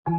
Okay,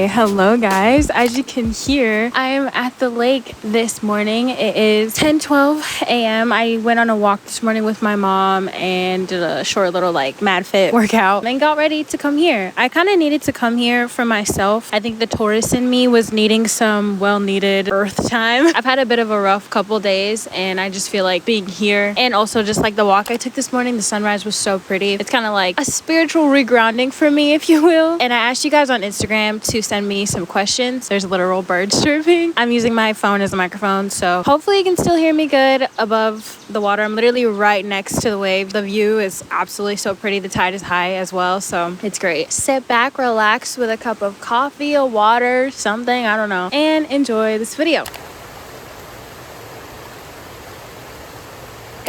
hello guys. As you can hear, I am at the lake this morning. It is 10:12 a.m. I went on a walk this morning with my mom and did a short little mad fit workout and got ready to come here. I kind of needed to come here for myself. I think the Taurus in me was needing some well-needed earth time. I've had a bit of a rough couple days and I just feel like being here, and also just like the walk I took this morning, the sunrise was so pretty. It's kind of like a spiritual regrounding for me, if you will. And I asked you guys on Instagram to send me some questions. There's literal birds chirping. I'm using my phone as a microphone, so hopefully you can still hear me good above the water. I'm literally right next to the wave. The view is absolutely so pretty. The tide is high as well, so it's great. Sit back, relax with a cup of coffee or water, something, I don't know, and enjoy this video.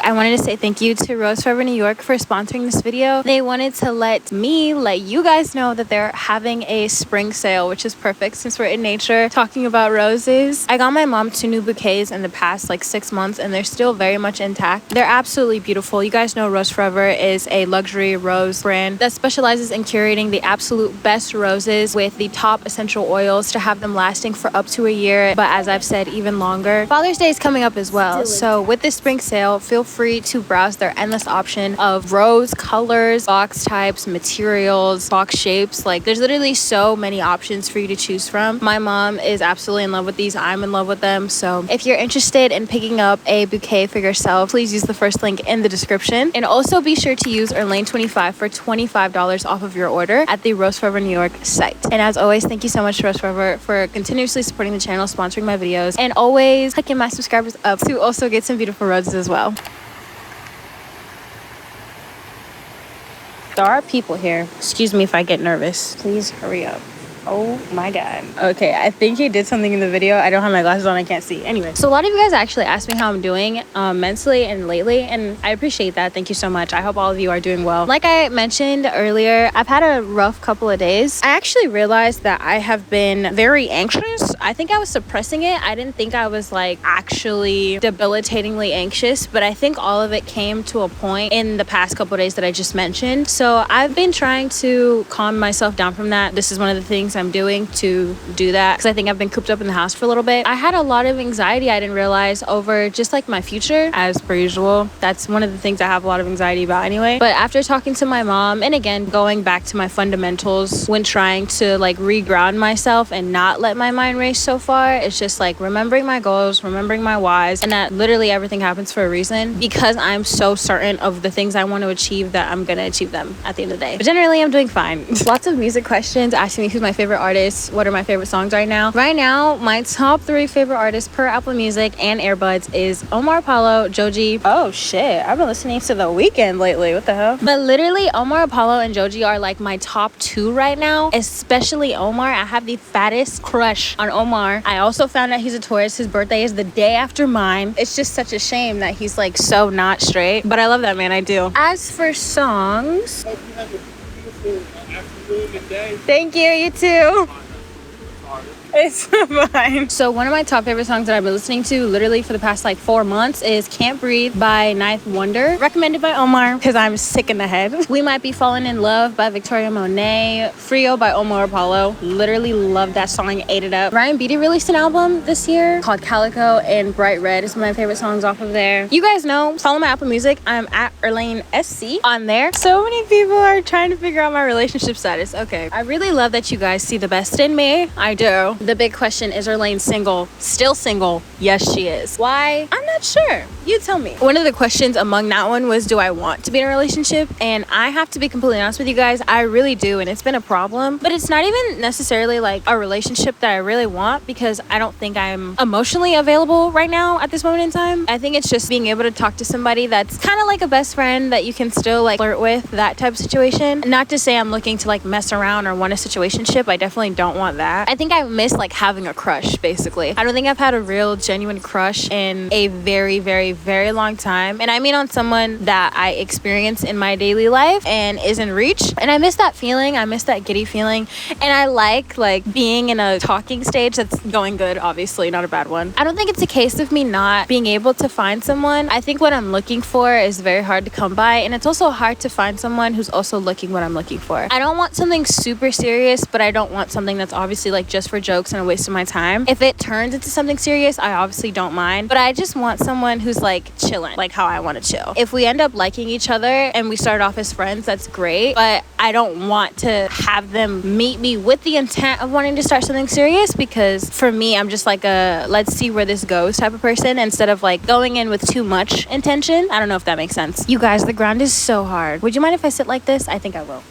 I wanted to say thank you to Rose Forever New York for sponsoring this video. They wanted to let you guys know that they're having a spring sale, which is perfect since we're in nature talking about roses. I got my mom 2 new bouquets in the past 6 months and they're still very much intact. They're absolutely beautiful. You guys know Rose Forever is a luxury rose brand that specializes in curating the absolute best roses with the top essential oils to have them lasting for up to a year, but as I've said, even longer. Father's Day is coming up as well, so with this spring sale, feel free to browse their endless option of rose colors, box types, materials, box shapes. There's literally so many options for you to choose from. My mom is absolutely in love with these. I'm in love with them. So if you're interested in picking up a bouquet for yourself, please use the first link in the description. And also be sure to use Erlane25 for $25 off of your order at the Rose Forever New York site. And as always, thank you so much, Rose Forever, for continuously supporting the channel, sponsoring my videos, and always hooking my subscribers up to also get some beautiful roses as well. There are people here. Excuse me if I get nervous. Please hurry up. Oh my god. Okay, I think he did something in the video. I don't have my glasses on, I can't see. Anyway, so a lot of you guys actually asked me how I'm doing mentally and lately, and I appreciate that. Thank you so much. I hope all of you are doing well. Like I mentioned earlier, I've had a rough couple of days. I actually realized that I have been very anxious. I think I was suppressing it. I didn't think I was actually debilitatingly anxious, but I think all of it came to a point in the past couple of days that I just mentioned. So I've been trying to calm myself down from that. This is one of the things I'm doing to do that because I think I've been cooped up in the house for a little bit. I had a lot of anxiety I didn't realize over just my future, as per usual. That's one of the things I have a lot of anxiety about anyway. But after talking to my mom, and again going back to my fundamentals when trying to reground myself and not let my mind race so far, it's just remembering my goals, remembering my whys, and that literally everything happens for a reason, because I'm so certain of the things I want to achieve that I'm gonna achieve them at the end of the day. But generally I'm doing fine. Lots of music questions asking me who's my favorite artists, what are my favorite songs right now. Right now, my top 3 favorite artists per Apple Music and Earbuds is Omar Apollo, Joji. Oh shit, I've been listening to The Weeknd lately. What the hell? But literally, Omar Apollo and Joji are my top 2 right now, especially Omar. I have the fattest crush on Omar. I also found out he's a Taurus. His birthday is the day after mine. It's just such a shame that he's so not straight, but I love that man, I do. As for songs, thank you, you too. It's fine. So one of my top favorite songs that I've been listening to literally for the past 4 months is Can't Breathe by Ninth Wonder, recommended by Omar because I'm sick in the head. We Might Be Falling in Love by Victoria Monet, Frio by Omar Apollo, literally love that song, ate it up. Ryan Beatty released an album this year called Calico, and Bright Red is one of my favorite songs off of there. You guys know, follow my Apple Music. I'm at Erlane SC on there. So many people are trying to figure out my relationship status. Okay, I really love that you guys see the best in me. I do. The big question is, Erlane single? Still single? Yes, she is. Why? I'm not sure. You tell me. One of the questions among that one was, do I want to be in a relationship? And I have to be completely honest with you guys, I really do, and it's been a problem. But it's not even necessarily a relationship that I really want, because I don't think I'm emotionally available right now at this moment in time. I think it's just being able to talk to somebody that's kind of like a best friend that you can still flirt with, that type of situation. Not to say I'm looking to mess around or want a situationship. I definitely don't want that. I think I miss just like having a crush, basically. I don't think I've had a real genuine crush in a very, very, very long time. And I mean on someone that I experience in my daily life and is in reach. And I miss that feeling. I miss that giddy feeling. And I like being in a talking stage that's going good, obviously, not a bad one. I don't think it's a case of me not being able to find someone. I think what I'm looking for is very hard to come by. And it's also hard to find someone who's also looking what I'm looking for. I don't want something super serious, but I don't want something that's obviously like just for jokes and a waste of my time. If it turns into something serious, I obviously don't mind, but I just want someone who's like chilling, like how I want to chill. If we end up liking each other and we start off as friends, that's great, but I don't want to have them meet me with the intent of wanting to start something serious, because for me, I'm just like a let's see where this goes type of person, instead of like going in with too much intention. I don't know if that makes sense. You guys, the ground is so hard. Would you mind if I sit like this? I think I will.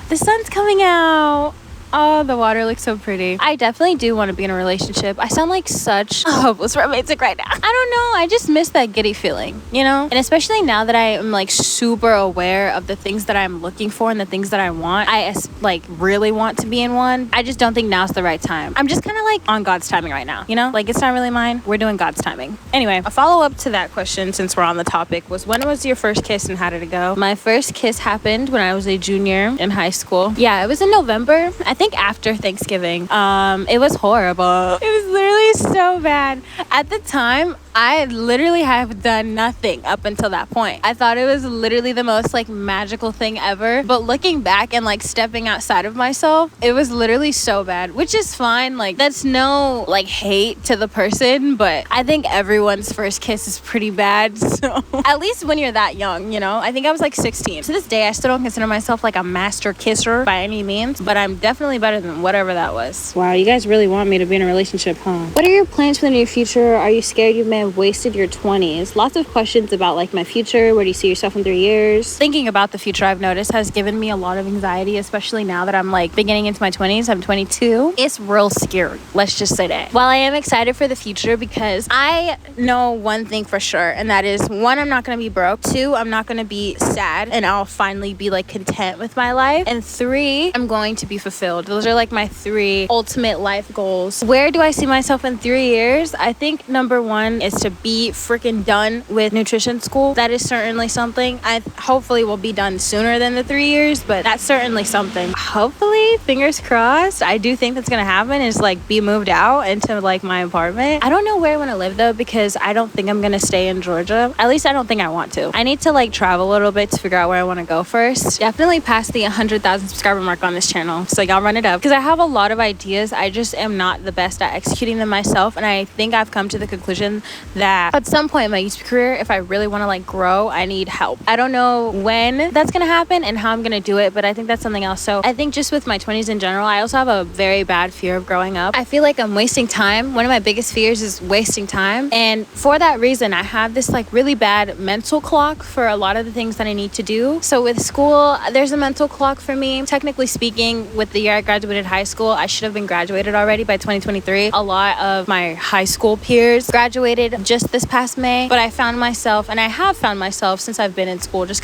The sun's coming out. Oh, the water looks so pretty. I definitely do want to be in a relationship. I sound like such a hopeless romantic right now. I don't know. I just miss that giddy feeling, you know? And especially now that I am like super aware of the things that I'm looking for and the things that I want, I like really want to be in one. I just don't think now's the right time. I'm just kind of like on God's timing right now, you know? Like it's not really mine. We're doing God's timing. Anyway, a follow up to that question, since we're on the topic, was when was your first kiss and how did it go? My first kiss happened when I was a junior in high school. Yeah, it was in November. I think after Thanksgiving. It was horrible. It was literally so bad. At the time, I literally have done nothing up until that point. I thought it was literally the most like magical thing ever. But looking back and like stepping outside of myself, it was literally so bad, which is fine. Like that's no like hate to the person, but I think everyone's first kiss is pretty bad. So at least when you're that young, you know, I think I was like 16. To this day, I still don't consider myself like a master kisser by any means, but I'm definitely better than whatever that was. Wow, you guys really want me to be in a relationship, huh? What are your plans for the near future? Are you scared you may have wasted your 20s? Lots of questions about like my future. Where do you see yourself in 3 years? Thinking about the future, I've noticed, has given me a lot of anxiety, especially now that I'm like beginning into my 20s. I'm 22. It's real scary. Let's just say that. While I am excited for the future, because I know one thing for sure, and that is, one, I'm not going to be broke. 2, I'm not going to be sad and I'll finally be like content with my life. And 3, I'm going to be fulfilled. Those are like my 3 ultimate life goals. Where do I see myself in 3 years? I think number 1 is to be freaking done with nutrition school. That is certainly something. I hopefully will be done sooner than the 3 years, but that's certainly something. Hopefully, fingers crossed, I do think that's gonna happen, is like be moved out into like my apartment. I don't know where I want to live though, because I don't think I'm gonna stay in Georgia. At least I don't think I want to. I need to like travel a little bit to figure out where I want to go first. Definitely past the 100,000 subscriber mark on this channel, so y'all run it up, because I have a lot of ideas. I just am not the best at executing them myself, and I think I've come to the conclusion that at some point in my YouTube career, if I really want to like grow, I need help. I don't know when that's gonna happen and how I'm gonna do it, but I think that's something else. So I think just with my 20s in general, I also have a very bad fear of growing up. I feel like I'm wasting time. One of my biggest fears is wasting time, and for that reason, I have this like really bad mental clock for a lot of the things that I need to do. So with school, there's a mental clock for me. Technically speaking, with the year I graduated high school, I should have been graduated already by 2023. A lot of my high school peers graduated just this past May, but I found myself, and I have found myself since I've been in school, just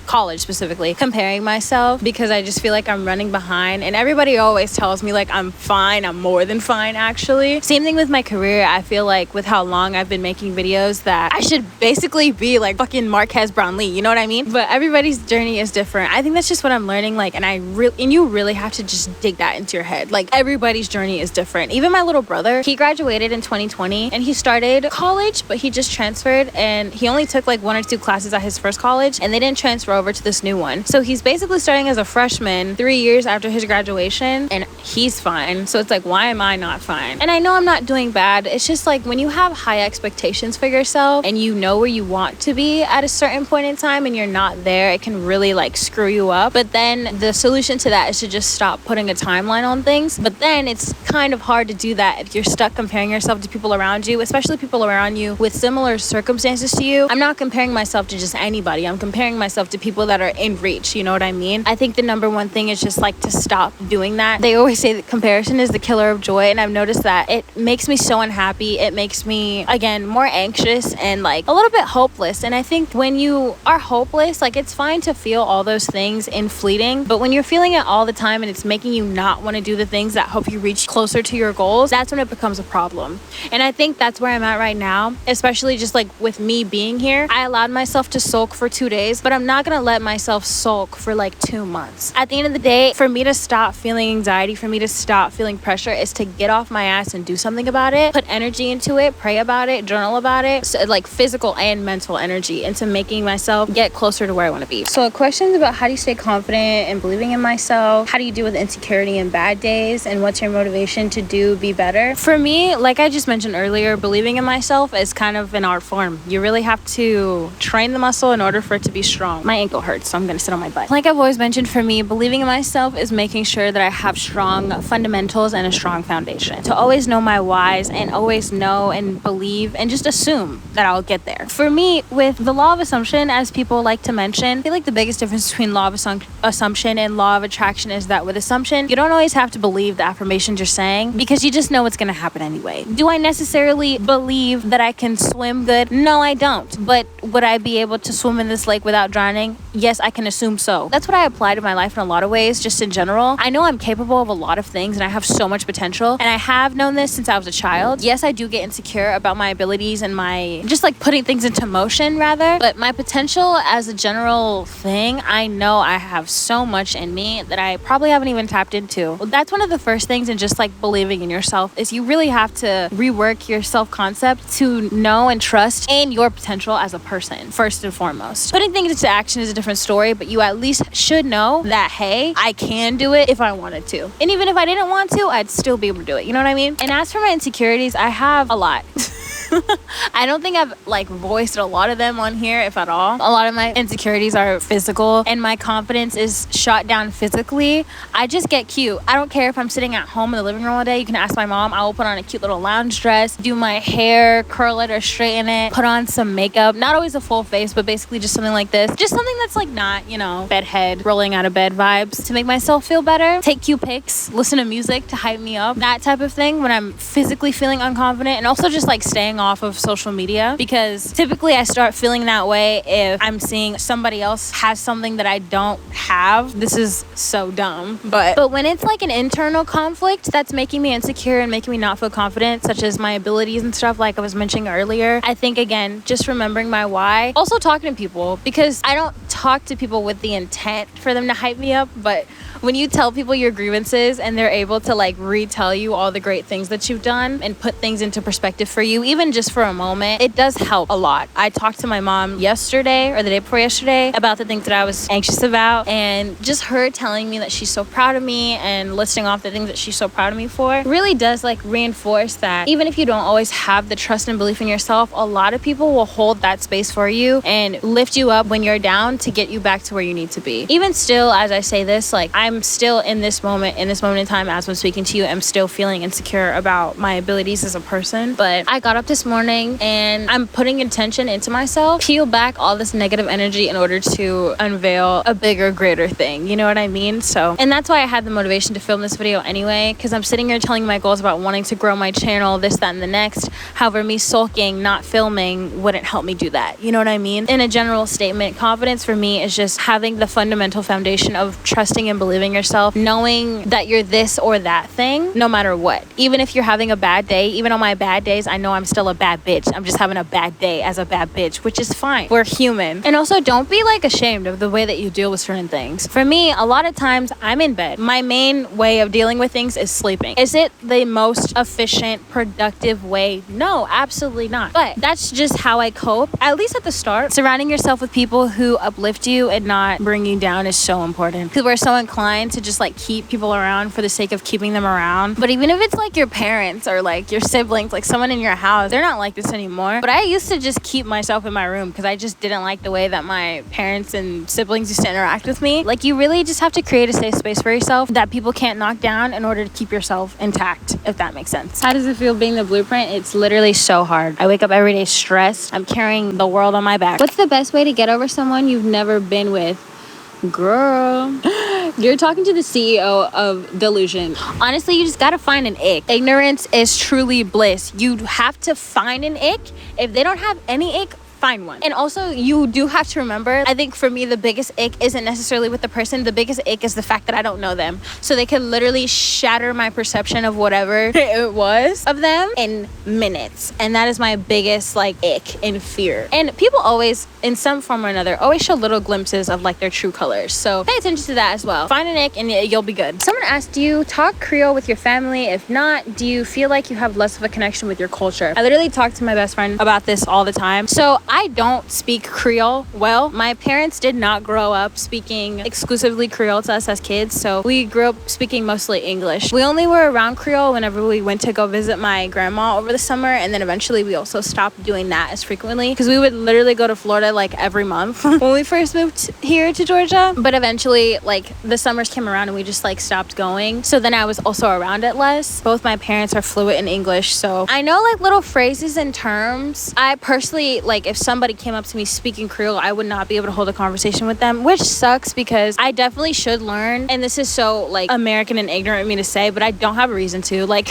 college specifically, comparing myself, because I just feel like I'm running behind, and everybody always tells me like I'm fine. I'm more than fine, actually. Same thing with my career. I feel like with how long I've been making videos that I should basically be like fucking Marquez Brownlee, you know what I mean? But everybody's journey is different. I think that's just what I'm learning, like, and you really have to just dig that into your head. Like everybody's journey is different. Even my little brother, he graduated in 2020 and he started college, but he just transferred, and he only took like 1 or 2 classes at his first college, and they didn't transfer over to this new one. So he's basically starting as a freshman 3 years after his graduation, and he's fine. So it's like, why am I not fine? And I know I'm not doing bad. It's just like when you have high expectations for yourself and you know where you want to be at a certain point in time and you're not there, it can really like screw you up. But then the solution to that is to just stop putting a timeline on things. But then it's kind of hard to do that if you're stuck comparing yourself to people around you, especially people around you with similar circumstances to you. I'm not comparing myself to just anybody. I'm comparing myself to people that are in reach. You know what I mean? I think the number 1 thing is just like to stop doing that. They always always say that comparison is the killer of joy, and I've noticed that it makes me so unhappy. It makes me, again, more anxious and like a little bit hopeless. And I think when you are hopeless, like, it's fine to feel all those things in fleeting, but when you're feeling it all the time and it's making you not want to do the things that help you reach closer to your goals, that's when it becomes a problem. And I think that's where I'm at right now, especially just like with me being here. I allowed myself to sulk for 2 days, but I'm not gonna let myself sulk for like 2 months. At the end of the day, for me to stop feeling anxiety, for me to stop feeling pressure, is to get off my ass and do something about it, put energy into it, pray about it, journal about it, so like physical and mental energy into making myself get closer to where I want to be. So questions about how do you stay confident and believing in myself, how do you deal with insecurity and bad days, and what's your motivation to be better? For me, like I just mentioned earlier, believing in myself is kind of an art form. You really have to train the muscle in order for it to be strong. My ankle hurts, so I'm gonna sit on my butt. Like I've always mentioned, for me, believing in myself is making sure that I have strong fundamentals and a strong foundation. To always know my whys and always know and believe and just assume that I'll get there. For me, with the law of assumption, as people like to mention, I feel like the biggest difference between law of assumption and law of attraction is that with assumption, you don't always have to believe the affirmations you're saying because you just know what's gonna happen anyway. Do I necessarily believe that I can swim good? No, I don't. But would I be able to swim in this lake without drowning? Yes, I can assume so. That's what I apply to my life in a lot of ways, just in general. I know I'm capable of a lot of things and I have so much potential, and I have known this since I was a child. Yes, I do get insecure about my abilities and my just like putting things into motion rather, but my potential as a general thing, I know I have so much in me that I probably haven't even tapped into. Well, that's one of the first things in just like believing in yourself, is you really have to rework your self-concept to know and trust in your potential as a person, first and foremost. Putting things into action is a different story, but you at least should know that, hey, I can do it if I wanted to. And even if I didn't want to, I'd still be able to do it. You know what I mean? And as for my insecurities, I have a lot. I don't think I've like voiced a lot of them on here, if at all. A lot of my insecurities are physical, and my confidence is shot down physically. I just get cute. I don't care if I'm sitting at home in the living room all day. You can ask my mom. I will put on a cute little lounge dress, do my hair, curl it or straighten it, put on some makeup. Not always a full face, but basically just something like this. Just something that's like not, you know, bedhead, rolling out of bed vibes, to make myself feel better. Take cute pics, listen to music to hype me up. That type of thing when I'm physically feeling unconfident, and also just like staying off of social media, because typically I start feeling that way if I'm seeing somebody else has something that I don't have. This is so dumb, but when it's like an internal conflict that's making me insecure and making me not feel confident, such as my abilities and stuff like I was mentioning earlier, I think, again, just remembering my why. Also talking to people, because I don't talk to people with the intent for them to hype me up, but when you tell people your grievances and they're able to like retell you all the great things that you've done and put things into perspective for you, even just for a moment, it does help a lot. I talked to my mom yesterday or the day before yesterday about the things that I was anxious about, and just her telling me that she's so proud of me and listing off the things that she's so proud of me for really does like reinforce that even if you don't always have the trust and belief in yourself, a lot of people will hold that space for you and lift you up when you're down to get you back to where you need to be. Even still, as I say this, like I'm still in this moment in time as I'm speaking to you, I'm still feeling insecure about my abilities as a person. But I got up this morning and I'm putting intention into myself, peel back all this negative energy in order to unveil a bigger, greater thing. You know what I mean? So, and that's why I had the motivation to film this video anyway, because I'm sitting here telling my goals about wanting to grow my channel, this, that, and the next. However, me sulking, not filming wouldn't help me do that. You know what I mean? In a general statement, confidence for me is just having the fundamental foundation of trusting and believing yourself, knowing that you're this or that thing, no matter what. Even if you're having a bad day, even on my bad days, I know I'm still a bad bitch. I'm just having a bad day as a bad bitch, which is fine. We're human. And also, don't be like ashamed of the way that you deal with certain things. For me, a lot of times I'm in bed. My main way of dealing with things is sleeping. Is it the most efficient, productive way? No, absolutely not. But that's just how I cope, at least at the start. Surrounding yourself with people who uplift you and not bring you down is so important, because we're so inclined to just like keep people around for the sake of keeping them around. But even if it's like your parents or like your siblings, like someone in your house, they're not like this anymore. But I used to just keep myself in my room because I just didn't like the way that my parents and siblings used to interact with me. Like, you really just have to create a safe space for yourself that people can't knock down in order to keep yourself intact, if that makes sense. How does it feel being the blueprint? It's literally so hard. I wake up every day stressed. I'm carrying the world on my back. What's the best way to get over someone you've never been with? Girl, You're talking to the CEO of delusion. Honestly, you just gotta find an ick. Ignorance is truly bliss. You have to find an ick. If they don't have any ick, find one. And also, you do have to remember, I think for me, the biggest ick isn't necessarily with the person. The biggest ick is the fact that I don't know them. So they could literally shatter my perception of whatever it was of them in minutes. And that is my biggest like ick and fear. And people always, in some form or another, always show little glimpses of like their true colors. So pay attention to that as well. Find an ick and you'll be good. Someone asked, do you talk Creole with your family? If not, do you feel like you have less of a connection with your culture? I literally talk to my best friend about this all the time. So I don't speak Creole well. My parents did not grow up speaking exclusively Creole to us as kids, so we grew up speaking mostly English. We only were around Creole whenever we went to go visit my grandma over the summer, and then eventually we also stopped doing that as frequently because we would literally go to Florida like every month when we first moved here to Georgia. But eventually, like, the summers came around and we just like stopped going, so then I was also around it less. Both my parents are fluent in English, so I know like little phrases and terms. I personally, like, if somebody came up to me speaking Creole, I would not be able to hold a conversation with them, which sucks because I definitely should learn. And this is so like American and ignorant of me to say, but I don't have a reason to. Like,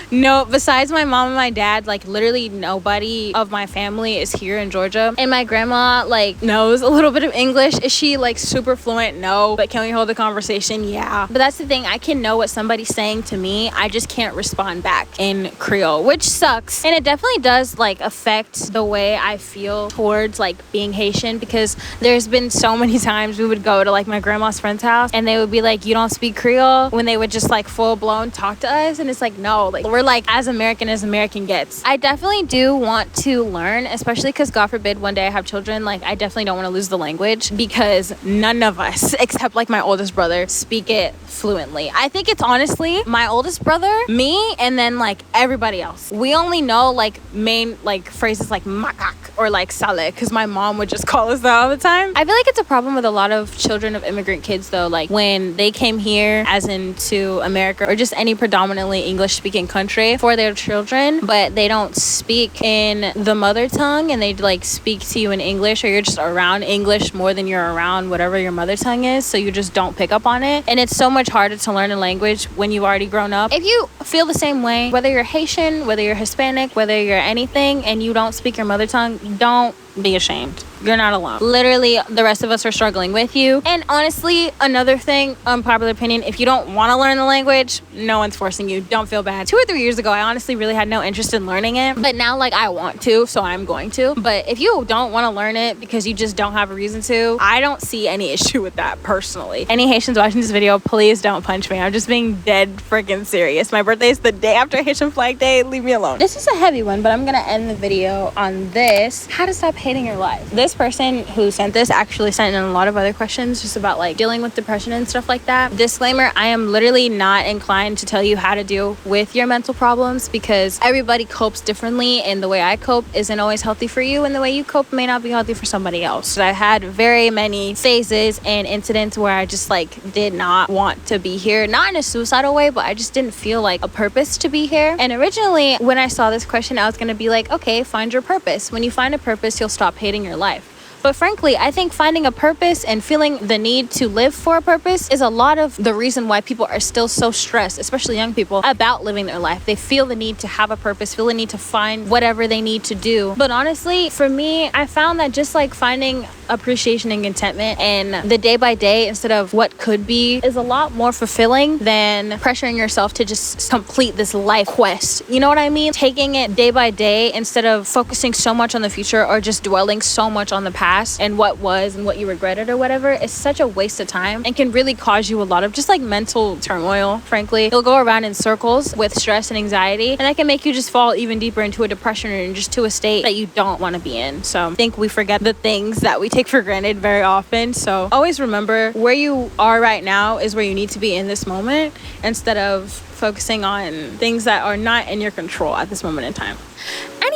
no, besides my mom and my dad, like literally nobody of my family is here in Georgia. And my grandma like knows a little bit of English. Is she like super fluent? No. But can we hold a conversation? Yeah. But that's the thing. I can know what somebody's saying to me. I just can't respond back in Creole, which sucks. And it definitely does like affect the way I feel towards like being Haitian, because there's been so many times we would go to like my grandma's friend's house and they would be like, you don't speak Creole, when they would just like full blown talk to us. And it's like, no, like we're like as American gets. I definitely do want to learn, especially because God forbid one day I have children. Like I definitely don't want to lose the language because none of us except like my oldest brother speak it fluently. I think it's honestly my oldest brother, me, and then like everybody else. We only know like main like phrases like makak or like sale, because my mom would just call us that all the time. I feel like it's a problem with a lot of children of immigrant kids though, like when they came here as into America or just any predominantly English speaking country for their children, but they don't speak in the mother tongue and they like speak to you in English, or you're just around English more than you're around whatever your mother tongue is, so you just don't pick up on it. And it's so much harder to learn a language when you've already grown up. If you feel the same way, whether you're Haitian, whether you're Hispanic, whether you're anything, and you don't speak your mother tongue, don't be ashamed. You're not alone. Literally, the rest of us are struggling with you. And honestly, another thing, unpopular opinion, if you don't want to learn the language, no one's forcing you. Don't feel bad. 2 or 3 years ago, I honestly really had no interest in learning it. But now, like, I want to, so I'm going to. But if you don't want to learn it because you just don't have a reason to, I don't see any issue with that personally. Any Haitians watching this video, please don't punch me. I'm just being dead freaking serious. My birthday is the day after Haitian Flag Day. Leave me alone. This is a heavy one, but I'm going to end the video on this. How to stop hating your life. This person who sent this actually sent in a lot of other questions just about like dealing with depression and stuff like that. Disclaimer, I am literally not inclined to tell you how to deal with your mental problems because everybody copes differently, and the way I cope isn't always healthy for you, and the way you cope may not be healthy for somebody else. I had very many phases and incidents where I just like did not want to be here, not in a suicidal way, but I just didn't feel like a purpose to be here. And originally when I saw this question, I was going to be like, okay, find your purpose. When you find a purpose, you'll stop hating your life. But frankly, I think finding a purpose and feeling the need to live for a purpose is a lot of the reason why people are still so stressed, especially young people, about living their life. They feel the need to have a purpose, feel the need to find whatever they need to do. But honestly, for me, I found that just like finding appreciation and contentment and the day by day instead of what could be is a lot more fulfilling than pressuring yourself to just complete this life quest. You know what I mean? Taking it day by day instead of focusing so much on the future or just dwelling so much on the past and what was and what you regretted or whatever is such a waste of time and can really cause you a lot of just like mental turmoil. Frankly, you'll go around in circles with stress and anxiety, and that can make you just fall even deeper into a depression and just to a state that you don't want to be in. So I think we forget the things that we take for granted very often. So always remember where you are right now is where you need to be in this moment instead of focusing on things that are not in your control at this moment in time.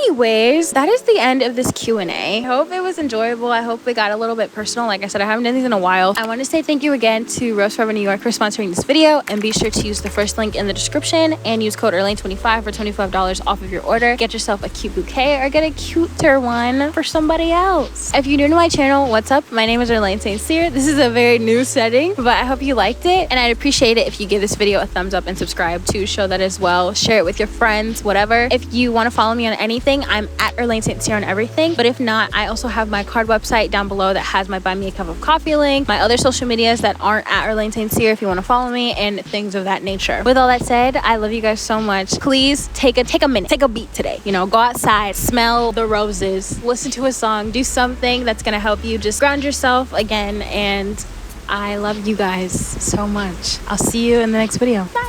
anyways, that is the end of this Q&A. I hope it was enjoyable. I hope it got a little bit personal. Like I said, I haven't done these in a while. I want to say thank you again to Rose Forever New York for sponsoring this video, and be sure to use the first link in the description and use code ERLANE25 for $25 off of your order. Get yourself a cute bouquet or get a cuter one for somebody else. If you're new to my channel, what's up? My name is Erlaine St. Cyr. This is a very new setting, but I hope you liked it, and I'd appreciate it if you give this video a thumbs up and subscribe to show that as well. Share it with your friends, whatever. If you want to follow me on anything, I'm at Erlaine St. Cyr on everything. But if not, I also have my card website down below that has my buy me a cup of coffee link, my other social medias that aren't at Erlaine St. Cyr if you want to follow me, and things of that nature. With all that said, I love you guys so much. Please take a minute, take a beat today. You know, go outside, smell the roses, listen to a song, do something that's gonna help you just ground yourself again. And I love you guys so much. I'll see you in the next video. Bye.